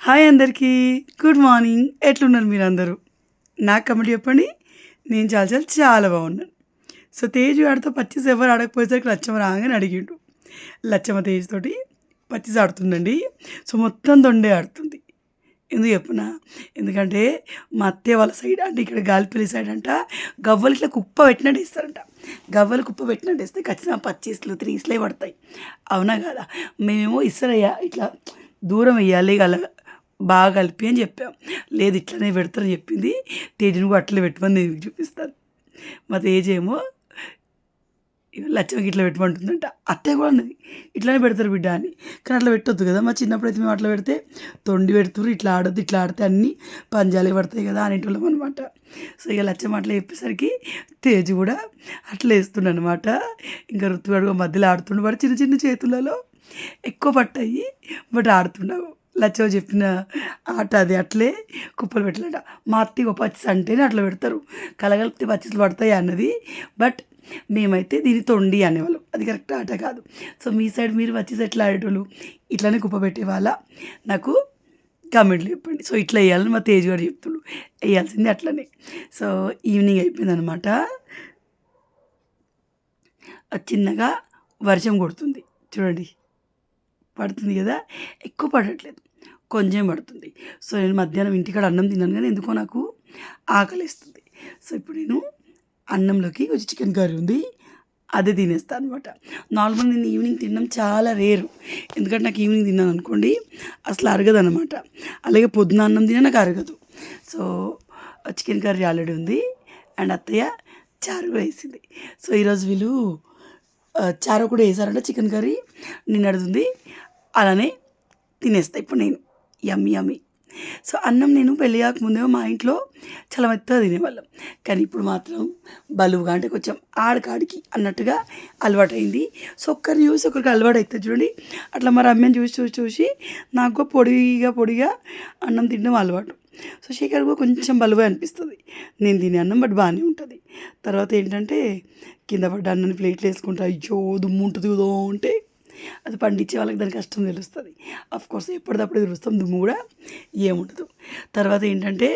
Hi అందరికీ. Good morning. ఎట్లున్నారు మీరందరూ? నాకు కమెంట్ చెప్పండి. నేను చాలా చాలా చాలా బాగున్నాను. సో, తేజు గాడితో పచ్చీస్ ఎవరు ఆడకపోయేసరికి లచ్చమ్మ రాంగానే అడిగిండు. లచ్చమ్మ తేజు తోటి పచ్చీస్ ఆడుతుందండి. సో, మొత్తం దొండే ఆడుతుంది. ఎందుకు చెప్పనా? ఎందుకంటే మా అత్తయ్య వాళ్ళ సైడ్ అంటే ఇక్కడ గాలిపల్లి సైడ్ అంట గవ్వలు ఇట్లా కుప్ప పెట్టినట్టు ఇస్తారంట. గవ్వలు కుప్ప పెట్టినట్టు ఇస్తే ఖచ్చితంగా పచ్చీస్లు, త్రీస్లే పడతాయి. అవునా కాదా? మేమేమో ఇస్తారయ్యా ఇట్లా దూరం వెయ్యాలి బాగా కలిపి అని చెప్పాం. లేదు ఇట్లనే పెడతారని చెప్పింది. తేజుని కూడా అట్లే పెట్టమని నేను మీకు చూపిస్తాను. మా తేజ ఏమో లచ్చమ్మకి ఇట్లా పెట్టమంటుందంట. అత్తయ్య కూడా అన్నది ఇట్లానే పెడతారు బిడ్డ అని. కానీ అట్లా పెట్టొద్దు కదా. మా చిన్నప్పుడు అయితే మేము అట్లా పెడితే తొండి పెడుతురు, ఇట్లా ఆడొద్దు, ఇట్లా ఆడితే అన్నీ పంజాలే పడతాయి కదా అనేటోళ్ళం అనమాట. సో ఇక లచ్చమ్మ అట్లా చెప్పేసరికి తేజు కూడా అట్లా వేస్తుండ అనమాట. ఇంకా ఋతువాడు మధ్యలో ఆడుతుండు. వాడు చిన్న చిన్న చేతులలో ఎక్కువ పట్టాయి బట్ ఆడుతుండవు. లచ్చవ్వ చెప్పిన ఆట అది. అట్లే కుప్పలు పెట్టలేట. మా అత్తయ్య పచ్చిస్ అంటేనే అట్లా పెడతారు. కలగలిపితే పచ్చిసలు పడతాయి అన్నది. బట్ మేమైతే దీన్ని తొండి అనేవాళ్ళం. అది కరెక్ట్ ఆట కాదు. సో మీ సైడ్ మీరు పచ్చిస్ ఎట్లా ఆడేటోళ్ళు? ఇట్లానే కుప్ప పెట్టేవాళ్ళ? నాకు కామెంట్లు చెప్పండి. సో ఇట్లా వేయాలని మా తేజు గారు చెప్తుండు. వేయాల్సింది అట్లనే. సో ఈవినింగ్ అయిపోయిందనమాట. చిన్నగా వర్షం కొడుతుంది చూడండి. పడుతుంది కదా, ఎక్కువ పడట్లేదు, కొంచెం పడుతుంది. సో నేను మధ్యాహ్నం ఇంటికాడ అన్నం తిన్నాను కానీ ఎందుకో నాకు ఆకలిస్తుంది. సో ఇప్పుడు నేను అన్నంలోకి కొంచెం చికెన్ కర్రీ ఉంది, అదే తినేస్తాను అనమాట. నార్మల్ నేను ఈవినింగ్ తినడం చాలా రేరు. ఎందుకంటే నాకు ఈవినింగ్ తిన్నాను అనుకోండి అసలు అరగదు అనమాట. అలాగే పొద్దున అన్నం తినా నాకు అరగదు. సో చికెన్ కర్రీ ఆల్రెడీ ఉంది అండ్ అత్తయ్య చారు కూడా వేసింది. సో ఈరోజు వీళ్ళు చారు కూడా వేసారంట. చికెన్ కర్రీ నిన్నడుతుంది, అలానే తినేస్తా ఇప్పుడు నేను. యమ్మీ యమ్మీ. సో అన్నం నేను పెళ్ళి కాకముందేమో మా ఇంట్లో చాలా మెత్తగా తినేవాళ్ళం. కానీ ఇప్పుడు మాత్రం బలువుగా అంటే కొంచెం ఆడికాడికి అన్నట్టుగా అలవాటైంది. సో ఒక్కరిని చూసి ఒకరికి అలవాటు అవుతుంది చూడండి. అట్లా మరి అమ్మని చూసి చూసి చూసి నాకు పొడిగా పొడిగా అన్నం తినడం అలవాటు. సో శేఖర్ కూడా కొంచెం బలువే అనిపిస్తుంది నేను తినే అన్నం, బట్ బాగానే ఉంటుంది. తర్వాత ఏంటంటే కింద పడ్డ అన్నాన్ని ప్లేట్లు వేసుకుంటా, అయ్యో దుమ్ము ఉంటుంది కదా అంటే అది పండించే వాళ్ళకి దాని కష్టం తెలుస్తుంది. అఫ్కోర్స్ ఎప్పటికప్పుడు తెలుస్తాం, దుమ్ము కూడా ఏముండదు. తర్వాత ఏంటంటే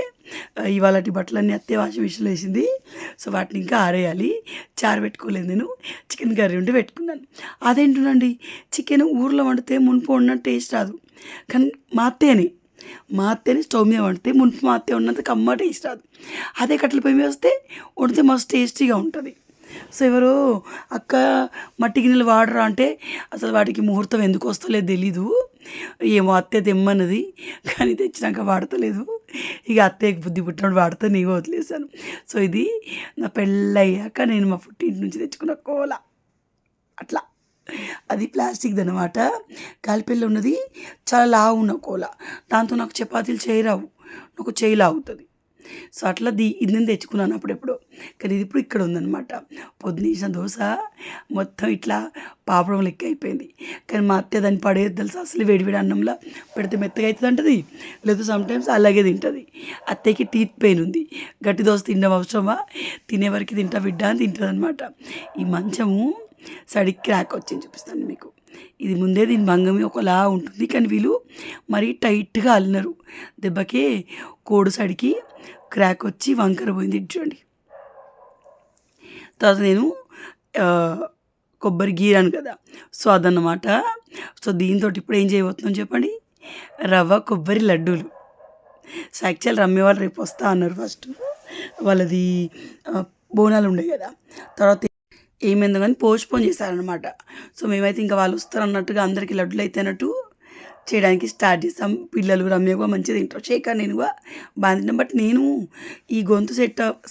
ఇవాళ బట్టలన్నీ అత్తే వాషింగ్ మిషన్లో వేసింది. సో వాటిని ఇంకా ఆరేయాలి. చారు పెట్టుకోలేదు నేను, చికెన్ కర్రీ ఉంటే పెట్టుకున్నాను. అదేంటునండి, చికెన్ ఊర్లో వండితే మునుపు ఉన్న టేస్ట్ రాదు. కానీ మా అత్తేనే స్టవ్ మీద వండితే మునుపు మా అత్తే ఉన్నంత కమ్మ టేస్ట్ రాదు. అదే కట్టెల పొయ్యి మీద వస్తే వండితే మస్తు టేస్టీగా ఉంటుంది. సో ఎవరో అక్క మట్టి గిన్నెలు వాడరా అంటే అసలు వాటికి ముహూర్తం ఎందుకు వస్తలేదు తెలీదు. ఏమో అత్తయ్య తెమ్మన్నది కానీ తెచ్చినాక వాడతలేదు. ఇక అత్తయ్యకి బుద్ధి పుట్టినప్పుడు వాడితే నీవు వదిలేసాను. సో ఇది నా పెళ్ళయ్యాక నేను మా పుట్టింటి నుంచి తెచ్చుకున్న కోల. అట్లా అది ప్లాస్టిక్ది అనమాట. గాలిపల్లి ఉన్నది చాలా లావు ఉన్న కోల. దాంతో నాకు చపాతీలు చేయరావు, నాకు చేయి లాగుతుంది. సో అట్లా ఇది నేను తెచ్చుకున్నాను అప్పుడెప్పుడు. కానీ ఇది ఇప్పుడు ఇక్కడ ఉందన్నమాట. పొద్దునేసిన దోశ మొత్తం ఇట్లా పాపడం లెక్క అయిపోయింది. కానీ మా అత్తయ్య దాన్ని పడేది తెలుసు. అసలు వేడివేడి అన్నంలో పెడితే మెత్తగా అవుతుంది అంటది, లేదా సమ్టైమ్స్ అలాగే తింటుంది. అత్తయ్యకి టీత్ పెయిన్ ఉంది. గట్టి దోశ తినడం అవసరమా, తినేవరకు తింటా బిడ్డ అని తింటుంది అనమాట. ఈ మంచము సడికి క్రాక్ వచ్చింది, చూపిస్తాను మీకు. ఇది ముందే దీని భంగమి ఒకలా ఉంటుంది కానీ వీళ్ళు మరీ టైట్గా అల్లినారు. దెబ్బకే కోడు సడికి క్రాక్ వచ్చి వంకర పోయింది చూడండి. తర్వాత నేను కొబ్బరి గీరాను కదా, సో అదన్నమాట. సో దీంతో ఇప్పుడు ఏం చేయబోతున్నాం చెప్పండి, రవ్వ కొబ్బరి లడ్డూలు. సో యాక్చువల్ రమ్య వాళ్ళు రేపు వస్తా అన్నారు. ఫస్ట్ వాళ్ళది బోనాలు ఉండే కదా, తర్వాత ఏమైందో కానీ పోస్ట్పోన్ చేశారనమాట. సో మేమైతే ఇంకా వాళ్ళు వస్తారన్నట్టుగా అందరికీ లడ్డులు అయితే అన్నట్టు చేయడానికి స్టార్ట్ చేస్తాం. పిల్లలు రమ్య కూడా మంచిగా తింటారు, శేఖర్ నేను కూడా బాగా తింటాం. బట్ నేను ఈ గొంతు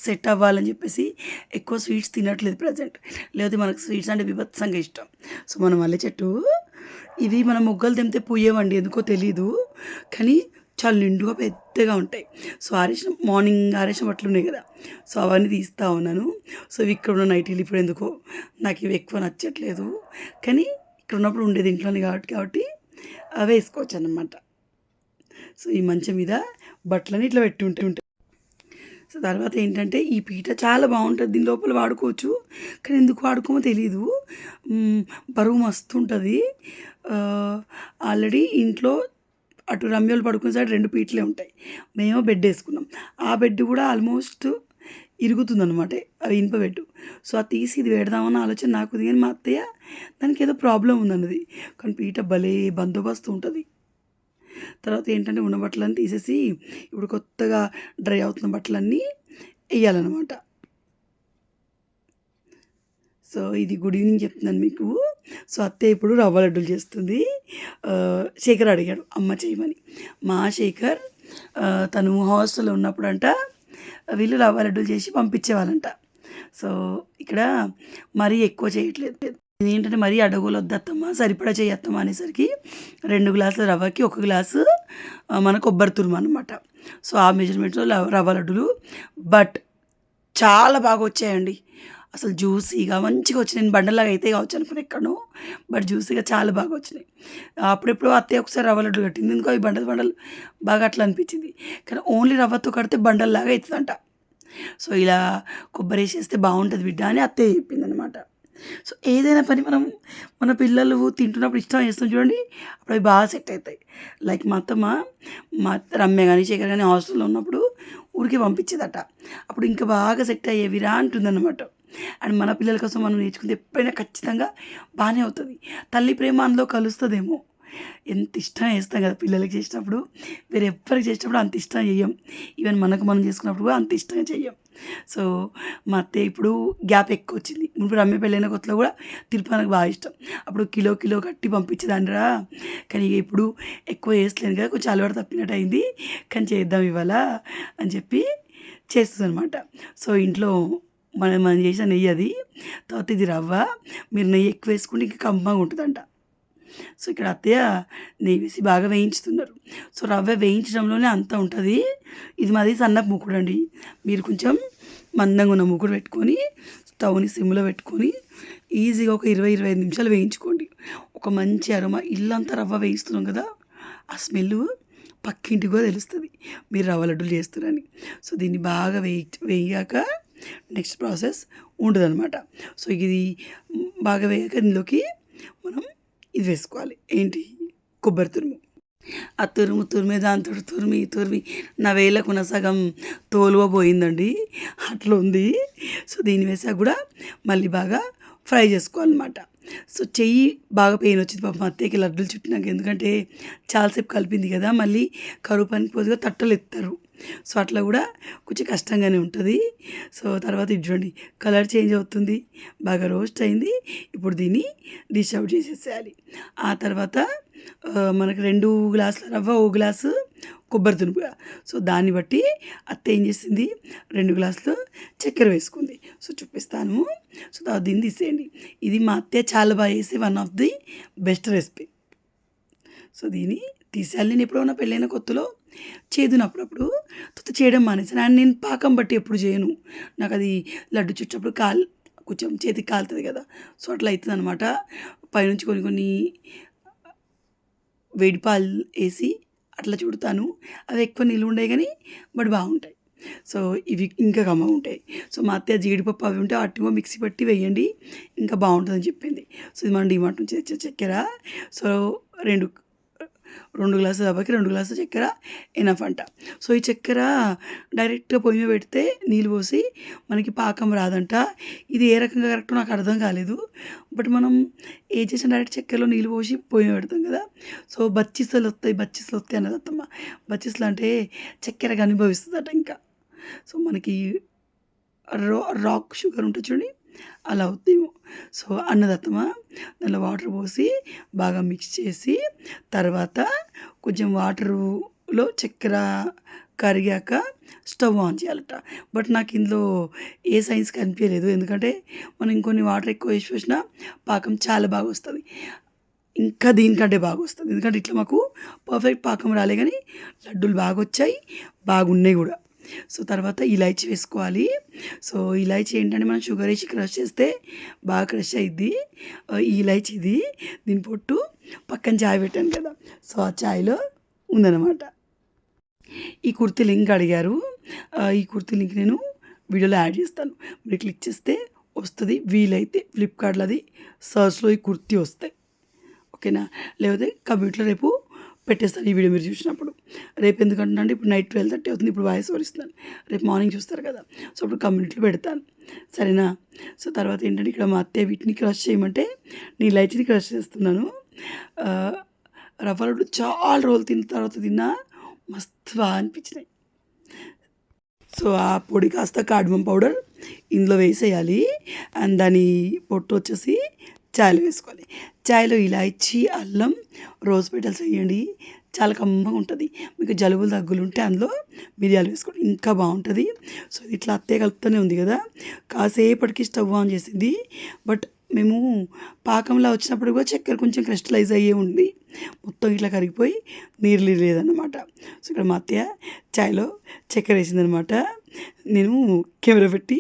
సెట్ అవ్వాలని చెప్పేసి ఎక్కువ స్వీట్స్ తినట్లేదు ప్రజెంట్. లేకపోతే మనకు స్వీట్స్ అంటే బీభత్సంగా ఇష్టం. సో మనం మల్లె చెట్టు ఇవి మనం మొగ్గలు తెంపితే పూయేవండి, ఎందుకో తెలీదు కానీ చాలా నిండుగా పెద్దగా ఉంటాయి. సో మార్నింగ్ ఆరేసిన బట్టలు ఉన్నాయి కదా, సో అవన్నీ తీస్తూ ఉన్నాను. సో ఇవి ఇక్కడ ఉన్న నైటీలు ఇప్పుడు ఎందుకో నాకు ఇవి ఎక్కువ నచ్చట్లేదు, కానీ ఇక్కడ ఉన్నప్పుడు ఉండేది ఇంట్లోనే కాబట్టి అవి వేసుకోవచ్చు అన్నమాట. సో ఈ మంచం మీద బట్టలని ఇట్లా పెట్టి ఉంటాయి. సో తర్వాత ఏంటంటే ఈ పీట చాలా బాగుంటుంది, దీని లోపల వాడుకోవచ్చు కానీ ఎందుకు వాడుకోమో తెలీదు. బరువు మస్తు ఉంటుంది. ఆల్రెడీ ఇంట్లో అటు రమ్యోళ్ళు పడుకునే సైడ్ 2 పీటలే ఉంటాయి. మేము బెడ్ వేసుకున్నాం. ఆ బెడ్ కూడా ఆల్మోస్ట్ ఇరుగుతుందనమాట. అది ఇనుప బెడ్డు. సో, అది తీసి ఇది పెడదామన్న ఆలోచన నాకుంది కానీ మా అత్తయ్య దానికేదో ప్రాబ్లమ్ ఉందన్నది. కానీ పీట భలే బందోబస్తు ఉంటది. తర్వాత ఏంటంటే ఉన్న బట్టలన్నీ తీసేసి ఇప్పుడు కొత్తగా డ్రై అవుతున్న బట్టలన్నీ ఎయ్యాలనమాట. సో, ఇది గుడ్ ఈవినింగ్ చెప్తున్నాను మీకు. సో, అత్తయ్య ఇప్పుడు రవ్వ లడ్డూలు చేస్తుంది. శేఖర్ అడిగాడు అమ్మ చేయమని. మా శేఖర్ తను హాస్టల్‌లో ఉన్నప్పుడంట వీళ్ళు రవ్వ లడ్డూలు చేసి పంపించేవాళ్ళంట. సో, ఇక్కడ మరీ ఎక్కువ చేయట్లేదు. ఇదేంటంటే మరీ అడ్డగోలొద్దు అత్తమ్మ, సరిపడా చెయ్యి అత్తమ్మ అనేసరికి 2 గ్లాసుల రవ్వకి 1 గ్లాసు మన కొబ్బరి తురుము అనమాట. సో, ఆ మెజర్‌మెంట్‌లో రవ్వ లడ్డూలు. బట్ చాలా బాగా వచ్చాయండి. అసలు జ్యూసీగా మంచిగా వచ్చినాయి. నేను బండల్లాగా అయితే కావచ్చు అనుకున్నా ఎక్కడనో. బట్ జ్యూసీగా చాలా బాగా వచ్చినాయి. అప్పుడెప్పుడో అత్తయ్య ఒకసారి రవ్వ లడ్డు కట్టింది. ఎందుకో అవి బండలు బండలు బాగా అట్లా అనిపించింది. కానీ ఓన్లీ రవ్వతో కడితే బండల్లాగా అవుతుందంట. సో, ఇలా కొబ్బరేసేస్తే బాగుంటుంది బిడ్డ అని అత్తయ్య చెప్పిందనమాట. సో, ఏదైనా పని మనం మన పిల్లలు తింటున్నప్పుడు ఇష్టం చేస్తాం చూడండి, అప్పుడు అవి బాగా సెట్ అవుతాయి. లైక్ మా అత్తమ్మ మా రమ్య కానీ శేఖర్ కానీ హాస్టల్లో ఉన్నప్పుడు ఊరికే పంపించేదట. అప్పుడు ఇంకా బాగా సెట్ అయ్యేవిరా అంటుందన్నమాట. అండ్ మన పిల్లల కోసం మనం నేర్చుకుంటే ఎప్పుడైనా ఖచ్చితంగా బాగానే అవుతుంది. తల్లి ప్రేమ అందులో కలుస్తుందేమో. ఎంత ఇష్టం చేస్తాం కదా పిల్లలకి చేసినప్పుడు, వేరే ఎవ్వరికి చేసినప్పుడు అంత ఇష్టం చెయ్యం. ఈవెన్ మనకు మనం చేసుకున్నప్పుడు కూడా అంత ఇష్టంగా చెయ్యం. సో, మా అత్తయ్య ఇప్పుడు గ్యాప్ ఎక్కువ వచ్చింది. ఇప్పుడు రమ్య పెళ్ళైన కొత్తలో కూడా తిరుపతి నాకు బాగా ఇష్టం. అప్పుడు కిలో కట్టి పంపించేదాన్నిరా. కానీ ఇప్పుడు ఎక్కువ చేస్తలేను కదా, కొంచెం అలవాటు తప్పినట్టు అయింది. కానీ చేద్దాం ఇవాళ అని చెప్పి చేస్తుందనమాట. సో, ఇంట్లో మనం చేసిన నెయ్యి అది. తర్వాత ఇది రవ్వ. మీరు నెయ్యి ఎక్కువ వేసుకుంటే ఇంకా కమ్మగా ఉంటుందంట. సో, ఇక్కడ అత్తయ్య నెయ్యి వేసి బాగా వేయించుతున్నారు. సో, రవ్వ వేయించడంలోనే అంతా ఉంటుంది. ఇది మాది సన్నపు మూకుడు అండి. మీరు కొంచెం మందంగా ఉన్న మూకుడు పెట్టుకొని స్టవ్ని సిమ్లో పెట్టుకొని ఈజీగా ఒక 20-25 నిమిషాలు వేయించుకోండి. ఒక మంచి అరోమా, ఇల్లంతా రవ్వ వేయిస్తున్నాం కదా, ఆ స్మెల్ పక్కింటికి కూడా తెలుస్తుంది మీరు రవ్వ లడ్డూలు చేస్తున్నారని. సో, దీన్ని బాగా వేయాక నెక్స్ట్ ప్రాసెస్ ఉంటుందన్నమాట. సో, ఇది బాగా వేయాక ఇందులోకి మనం ఇది వేసుకోవాలి. ఏంటి? కొబ్బరి తురుము. ఆ తురిమే దాంతో తురిమి నా వేళ్ళకున్న సగం తోలువ పోయిందండి. అట్లా ఉంది. సో, దీన్ని వేసాక కూడా మళ్ళీ బాగా ఫ్రై చేసుకోవాలన్నమాట. సో, చెయ్యి బాగా పెయిన్ వచ్చింది పాపం అత్తయ్యకి లడ్డూలు చుట్టినాక. ఎందుకంటే చాలాసేపు కలిపింది కదా, మళ్ళీ కరువు పనికి పోదుగా తట్టలు ఎత్తారు. సో, అట్లా కూడా కొంచెం కష్టంగానే ఉంటుంది. సో, తర్వాత ఇది చూడండి కలర్ చేంజ్ అవుతుంది, బాగా రోస్ట్ అయింది. ఇప్పుడు దీన్ని డిష్ అవుట్ చేసేసేయాలి. ఆ తర్వాత మనకు 2 గ్లాసుల రవ్వ, 1 గ్లాసు కొబ్బరి తురుము. సో, దాన్ని బట్టి అత్త ఏం చేసింది, 2 గ్లాసులు చక్కెర వేసుకుంది. సో, చూపిస్తాను. సో, తర్వాత దీన్ని తీసేయండి. ఇది మా అత్తయ్య చాలా బాగా చేసే one of the best recipe. So, దీన్ని తీసేయాలి. నేను ఎప్పుడైనా పెళ్ళైన కొత్తలో చేదునప్పుడప్పుడు చేయడం మానేసాను. అండ్ నేను పాకం బట్టి ఎప్పుడు చేయను. నాకు అది లడ్డు చుట్టప్పుడు కొంచెం చేతికి కాలుతుంది కదా, సో అట్లా అవుతుంది అనమాట. పైనుంచి కొన్ని వేడి పాలు వేసి అట్లా చుడతాను. అవి ఎక్కువ నిలువ ఉండవు కానీ బట్ బాగుంటాయి. సో, ఇవి ఇంకా కమ్మగా ఉంటాయి. సో, మా అత్తయ్య జీడిపప్పు అవి ఉంటే వాటిని మిక్సీ పట్టి వేయండి ఇంకా బాగుంటుందని చెప్పింది. సో, ఇది మనం డిమార్ట్ నుంచి తెచ్చే చక్కెర. సో, 2 గ్లాసుల రవ్వకి 2 గ్లాసుల చక్కెర ఎనఫ్ అంట. సో, ఈ చక్కెర డైరెక్ట్గా పొయ్యి మీద పెడితే నీళ్ళు పోసి మనకి పాకం రాదంట. ఇది ఏ రకంగా కరెక్టో నాకు అర్థం కాలేదు. బట్ మనం ఏం చేసిన డైరెక్ట్ చక్కెరలో నీళ్ళు పోసి పొయ్యి మీద పెడతాం కదా. సో, బచ్చిసలు వస్తాయి అన్నది అత్తమ్మ. బచ్చిసలు అంటే చక్కెరగా అనుభవిస్తుందట ఇంకా. సో, మనకి రాక్ షుగర్ ఉంటుంది చూడండి, అలా అవుతాయేమో. సో, అన్నదత్తమ్మ దానిలో వాటర్ పోసి బాగా మిక్స్ చేసి తర్వాత కొంచెం వాటరులో చక్కెర కరిగాక స్టవ్ ఆన్ చేయాలట. బట్ నాకు ఇందులో ఏ సైన్స్ కనిపించలేదు. ఎందుకంటే మనం ఇంకొన్ని వాటర్ ఎక్కువ వేసి చూసినా పాకం చాలా బాగా వస్తుంది. ఇంకా దీనికంటే బాగా వస్తుంది. ఎందుకంటే ఇట్లా మాకు పర్ఫెక్ట్ పాకం రాలే కానీ లడ్డూలు బాగా వచ్చాయి, బాగున్నాయి కూడా. సో, తర్వాత ఇలాచీ వేసుకోవాలి. సో, ఇలాచీ ఏంటంటే మనం షుగర్ వేసి క్రష్ చేస్తే బాగా క్రష్ అయ్యిద్ది. ఈ ఇలాచీది దీని పొట్టు పక్కన చాయ్ పెట్టాను కదా, సో ఆ చాయ్లో ఉందన్నమాట. ఈ కుర్తీ లింక్ అడిగారు. ఈ కుర్తీ లింక్ నేను వీడియోలో యాడ్ చేస్తాను. మీరు క్లిక్ చేస్తే వస్తుంది. వీలైతే ఫ్లిప్కార్ట్లో అది సర్చ్లో ఈ కుర్తీ వస్తాయి, ఓకేనా. లేకపోతే కంప్యూటర్లో రేపు పెట్టేస్తాను ఈ వీడియో మీరు చూసినప్పుడు. రేపు ఎందుకంటే అంటే ఇప్పుడు నైట్ 12:30 అవుతుంది, ఇప్పుడు వాయిస్ ఓవర్ ఇస్తున్నాను. రేపు మార్నింగ్ చూస్తారు కదా, సో అప్పుడు కమ్యూనిటీలో పెడతాను, సరేనా? సో తర్వాత ఏంటంటే ఇక్కడ మా అత్తయ్య వీటిని క్రష్ చేయమంటే నేను ఇలాచీని క్రష్ చేస్తున్నాను. రవ్వ లడ్డు చాలా రోజులు తిన్న తర్వాత తిన్నా మస్తు బాగా అనిపించినాయి. సో ఆ పొడి కాస్త కార్డమం పౌడర్ ఇందులో వేసేయాలి. అండ్ దాని పొట్టు వచ్చేసి చాయ్లో వేసుకోవాలి. చాయ్లో ఇలాచి, అల్లం, రోజ్ పెటల్స్ వేయండి, చాలా కమ్మగా ఉంటుంది. మీకు జలుబులు దగ్గులు ఉంటే అందులో మిరియాలు వేసుకోండి, ఇంకా బాగుంటుంది. సో ఇట్లా అత్తయ్య కలుపుతూనే ఉంది కదా, కాసేపటికి స్టవ్ ఆన్ చేసింది. బట్ మేము పాకంలా వచ్చినప్పుడు కూడా చక్కెర కొంచెం క్రిస్టలైజ్ అయ్యే ఉంది, మొత్తం ఇట్లా కరిగిపోయి నీరు లేదన్నమాట. సో ఇక్కడ మా అత్తయ్య చాయ్లో చక్కెర వేసిందనమాట. నేను కెమెరా పెట్టి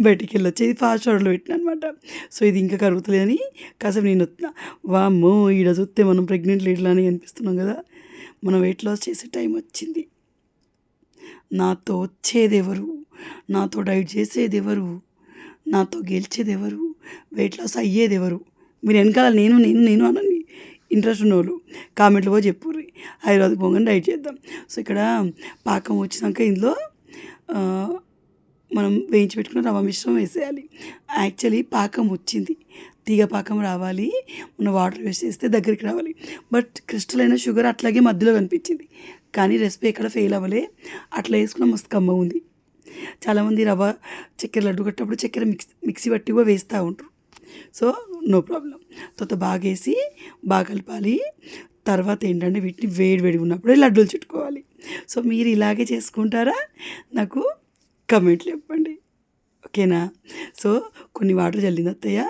బయటికి వెళ్ళొచ్చి ఇది ఫాస్ట్ ఫార్వర్డ్లో పెట్టిన అనమాట. సో ఇది ఇంకా కరుగుతలేదని కాసేపు నేను వస్తున్నా. వామ్మో ఈడ చూస్తే మనం ప్రెగ్నెంట్ లేట్లా అని అనిపిస్తున్నాం కదా. మనం వెయిట్ లాస్ చేసే టైం వచ్చింది. నాతో వచ్చేది ఎవరు, నాతో డైట్ చేసేది ఎవరు, నాతో గెలిచేది ఎవరు, వెయిట్ లాస్ అయ్యేది ఎవరు? మీరు వెనకాల నేను నేను నేను అనండి, ఇంట్రెస్ట్ ఉన్నవాళ్ళు కామెంట్లో కూడా చెప్పుర్రి. హైదరాబాద్ పోగానే డైట్ చేద్దాం. సో ఇక్కడ పాకం వచ్చినాక ఇందులో మనం వేయించి పెట్టుకున్న రవ్వ మిశ్రమం వేసేయాలి. యాక్చువల్లీ పాకం వచ్చింది, తీగ పాకం రావాలి, మనం వాటర్ వేస్ట్ చేస్తే దగ్గరికి రావాలి. బట్ క్రిస్టల్ అయిన షుగర్ అట్లాగే మధ్యలో కనిపించింది, కానీ రెసిపీ ఎక్కడ ఫెయిల్ అవ్వలే. అట్లా వేసుకున్న మస్తు కమ్మ ఉంది. చాలామంది రవ్వ చక్కెర లడ్డు కట్టేటప్పుడు చక్కెర మిక్సీ పట్టి కూడా వేస్తూ ఉంటారు. So no problem. తర్వాత బాగా వేసి బాగా కలపాలి. తర్వాత ఏంటంటే వీటిని వేడి ఉన్నప్పుడే లడ్డూలు చుట్టుకోవాలి. సో మీరు ఇలాగే చేసుకుంటారా? నాకు కమెంట్లు చెప్పండి, ఓకేనా? సో కొన్ని వాటర్ చల్లింది అత్తయ్య,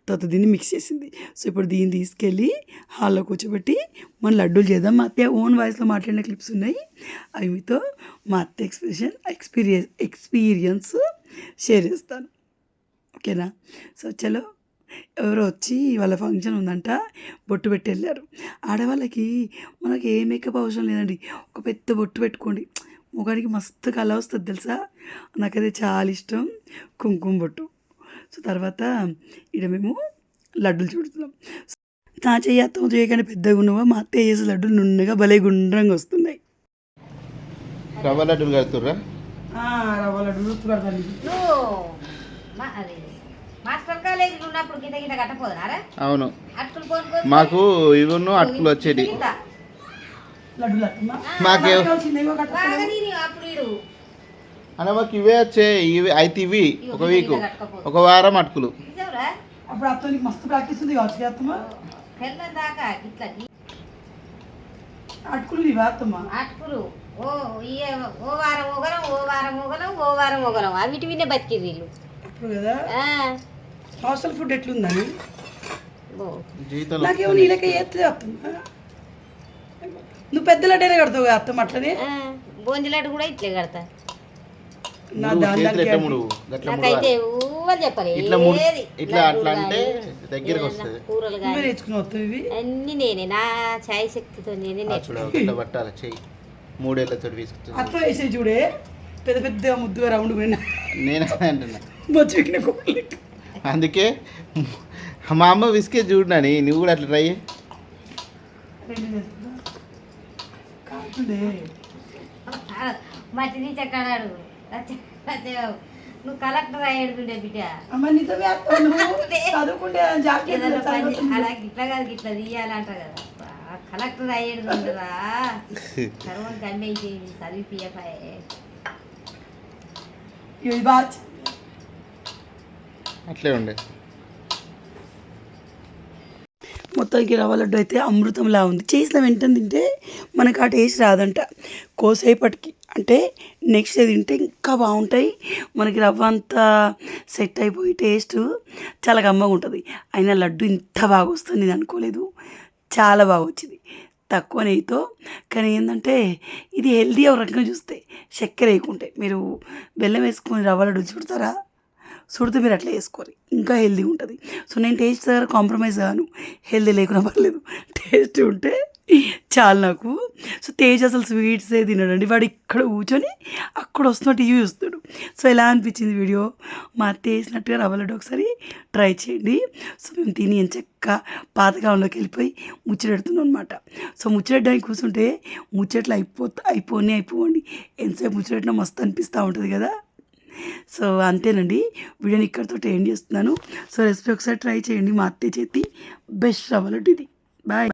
తర్వాత దీన్ని మిక్స్ చేసింది. సో ఇప్పుడు దీన్ని తీసుకెళ్ళి హాల్లో కూర్చోబెట్టి మనం లడ్డూలు చేద్దాం. మా అత్తయ్య ఓన్ వాయిస్లో మాట్లాడిన క్లిప్స్ ఉన్నాయి, అవి మీతో మా అత్తయ్య ఎక్స్పీరియన్స్ షేర్ చేస్తాను, ఓకేనా? సో చలో, ఎవరో వచ్చి వాళ్ళ ఫంక్షన్ ఉందంట, బొట్టు పెట్టి వెళ్ళారు. ఆడవాళ్ళకి మనకి ఏ మేకప్ అవసరం లేదండి, ఒక పెద్ద బొట్టు పెట్టుకోండి, ముఖానికి మస్తు కళ వస్తుంది తెలుసా. నాకైతే చాలా ఇష్టం కుంకుమ బొట్టు. సో తర్వాత ఇక్కడ మేము లడ్డూలు చుడుతున్నాం. నా చెయ్యి అత్తం చేయగానే పెద్దగా ఉన్నవా, మా అత్తయ్య చేసే లడ్డూలు నున్నగా భలే గుండ్రంగా వస్తున్నాయి. రవ్వ లడ్డూలు కడుతుర్రా? రవ్వ లడ్డూలు మాస్టర్ కాలేజీలో ఉన్నప్పుడు గిట గిట కట్టపోదునారా? అవును, అటుకులు పోను మాకు ఇవన్నీ అటుకులు వచ్చేది. అన్న మాకు ఇవే వచ్చే, ఇవి అయితే ఇవి ఒక వీక్, ఒక వారం అటుకులు. అప్పుడు అత్త మస్తు ప్రాక్టీస్ ఉంది కావచ్చు అత్తమ్మ. దాకా ఇట్లా అటుకులు ఇవా అత్తమ్మ? అటుకులు ఓ వారం ఒకరం, ఓ వారం ఒకరం, ఓ వారం ఒకరం, అవిటి వినే బతికేది వీళ్ళు కదా. హాస్టల్ ఫుడ్ ఎట్లుందని జీతం నాకేమో నీళ్ళకి చేస్తుంది అత్తమ్మ. నువ్వు పెద్ద లడ్డైనా కడతావు కదా అత్తమ్మ అట్లనే? బోంజి లడ్డు కూడా ఇట్లే కడతా. నాకైతే చెప్పాలి ఇట్లా అట్లా అంటే దగ్గరకు వస్తుంది. కూరలు కానీ నేర్చుకున్నావు ఇవి అన్ని నేనే, నా ఛాయ్ శక్తితో నేనే ఇట్లా పట్టాలి చెయ్యి, 3 ఏళ్ళతో తీసుకుంటుంది. అత్త వేసే చూడే పెద్ద పెద్ద ముద్దుగా రౌండ్ పోయినా నేను అంటున్నా, బొచ్చెక్కిన కుక్కలు. అందుకే మా అమ్మ విసికే చూడని, నువ్వు కూడా అట్లా ట్రై మట్టి నుంచి ఎక్కడాడు. నువ్వు కలెక్టర్ అయ్యేడుతుండే బిడ్డ, అలా ఇట్లా కాదు ఇట్లా తీయాలంట కదా. కలెక్టర్ అయ్యేడుతుండరా, సర్వం కమ్మేసేది చదివిపియపాయే. అట్లే ఉండే. మొత్తానికి రవ్వ లడ్డు అయితే అమృతంలా ఉంది. చేసిన వెంటనే తింటే మనకు ఆ టేస్ట్ రాదంట, కోసేపటికి అంటే నెక్స్ట్ డే తింటే ఇంకా బాగుంటాయి. మనకి రవ్వ అంతా సెట్ అయిపోయి టేస్ట్ చాలా కమ్మగా ఉంటుంది. అయినా లడ్డు ఇంత బాగా వస్తుంది నేను అనుకోలేదు, చాలా బాగా వచ్చింది తక్కువ నెయ్యితో. కానీ ఏంటంటే ఇది హెల్దీ ఒక రకంగా చూస్తే, చక్కెర వేయకుంటే. మీరు బెల్లం వేసుకొని రవ్వ లడ్డు చుడతారా? చుడితే మీరు అట్లా వేసుకోరు, ఇంకా హెల్దీ ఉంటుంది. సో నేను టేస్ట్ దగ్గర కాంప్రమైజ్ కాను, హెల్దీ లేకున్నా పర్లేదు, టేస్ట్ ఉంటే చాలు నాకు. సో తేజ్ అసలు స్వీట్సే తినడండి. వాడు ఇక్కడ కూర్చొని అక్కడ వస్తున్న టీవీ చూస్తాడు. సో ఎలా అనిపించింది వీడియో? మా అత్త వేసినట్టుగా రవ్వ లడ్డు ఒకసారి ట్రై చేయండి. సో మేము తిని ఎంచక్కా పాతకాలంలోకి వెళ్ళిపోయి ముచ్చటెడుతున్నాం అనమాట. సో ముచ్చటెట్టడానికి కూర్చుంటే ముచ్చట్లు అయిపోండి. ఎంతసేపు ముచ్చటెట్టినా మస్తు అనిపిస్తూ ఉంటుంది కదా. సో అంతేనండి, వీడియోని ఇక్కడితో ఎండ్ చేస్తున్నాను. సో రెసిపీ ఒకసారి ట్రై చేయండి. మా అత్తే చేతి బెస్ట్ రవ్వ లడ్డు ఇది. బాయ్.